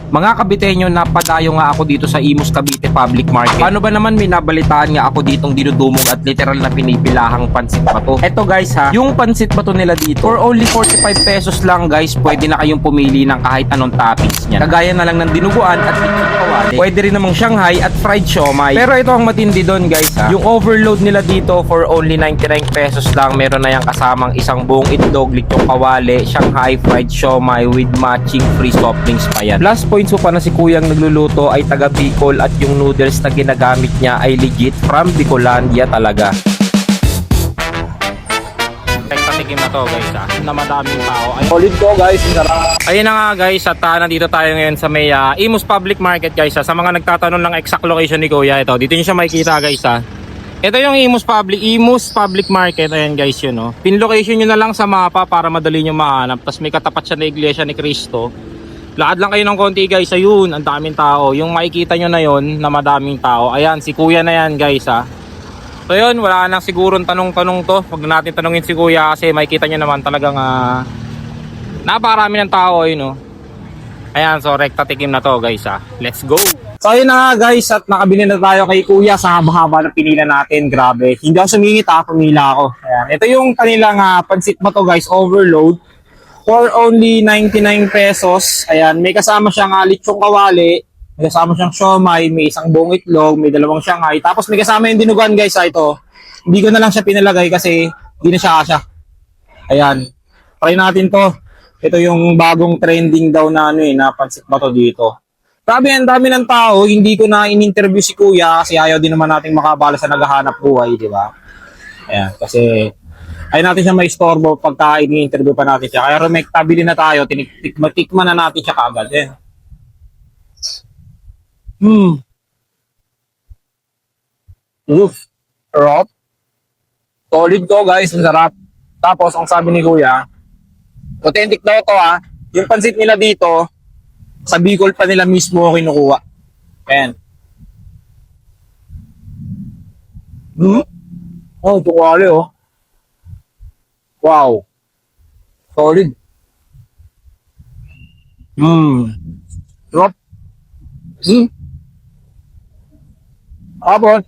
Mga Kabitenyo, napadayo nga ako dito sa Imus Cavite Public Market. Paano ba naman may nabalitaan nga ako ditong dinudumog at literal na pinipilahang pansit bato. Eto guys ha, yung pansit bato nila dito, for only 45 pesos lang guys, pwede na kayong pumili ng kahit anong toppings niya. Kagaya na lang ng dinuguan at lechon kawali. Pwede rin namang Shanghai at fried siomai. Pero ito ang matindi doon guys ha, yung overload nila dito for only 99 pesos lang, meron na yung kasamang isang buong itlog, lechon kawali, Shanghai, fried siomai with matching free soft drinks pa yan. Plus points mo pa na si kuyang nagluluto ay taga Bicol at yung noodles na ginagamit niya ay legit from Bicolandia talaga. Patikim na to guys ha, na madaming tao. Solid to guys, sarap. Ayun na nga guys, at nandito tayo ngayon sa may Imus Public Market guys ha. Sa mga nagtatanong ng exact location ni Kuya, ito dito nyo siya makikita guys ha. Ito yung Imus Public Market. Ayan guys yun oh. Pin location nyo na lang sa mapa para madali nyo mahanap. Tapos may katapat siya na Iglesia ni Cristo. Lakad lang kayo ng konti guys, ayun, ang daming tao. Yung makikita nyo na yon na madaming tao, ayan, si Kuya na yan guys ha. So yun, wala nang sigurong tanong-tanong to. Huwag natin tanongin si Kuya kasi makikita nyo naman talagang napakarami ng tao yun oh. Ayan, so rekta tikim na to guys ha. Let's go! So ayun na nga guys, at nakabili na tayo kay Kuya sa haba-haba ng pinila natin. Grabe, hindi ako sumingit ha, pumila ako. Ayan, ito yung kanilang pansit ba to guys, overload. For only 99 pesos. Ayan, may kasama siyang lechong kawali, may kasama siyang siomai, may isang buong itlog, may dalawang Shanghai. Tapos may kasama yung dinuguan guys ito. Hindi ko na lang siya pinalagay kasi hindi na siya kasya. Ayan, try natin to. Ito yung bagong trending daw na na pansit bato dito. Grabe, ang dami ng tao. Hindi ko na in-interview si Kuya kasi ayaw din naman nating makabala sa naghahanap buhay, di ba? Ayan, kasi ay natin siya may istorbo pagka ini-interview pa natin siya. Kaya tabili na tayo, tikman na natin siya kaagad. Eh. Sarap. Solid to guys, ang sarap. Tapos, ang sabi ni Kuya, authentic daw ito ha. Yung pansit nila dito, sa Bicol pa nila mismo kinukuha. Ayan. Oh, tukwali oh. Wow. Solid. Drop. Tapos,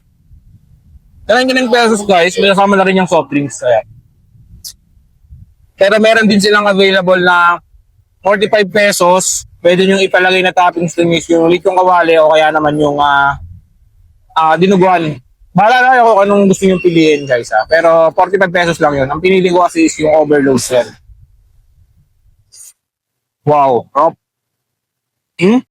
99 pesos guys, may kasama na rin yung soft drinks. Kaya. Pero meron din silang available na 45 pesos. Pwede nyo ipalagay na toppings din yung lechong kawali o kaya naman yung dinuguan. Bahala na ako anong gusto nyo piliin guys ha. Pero 45 pesos lang yun. Ang pinili ko kasi is yung overload sir. Wow.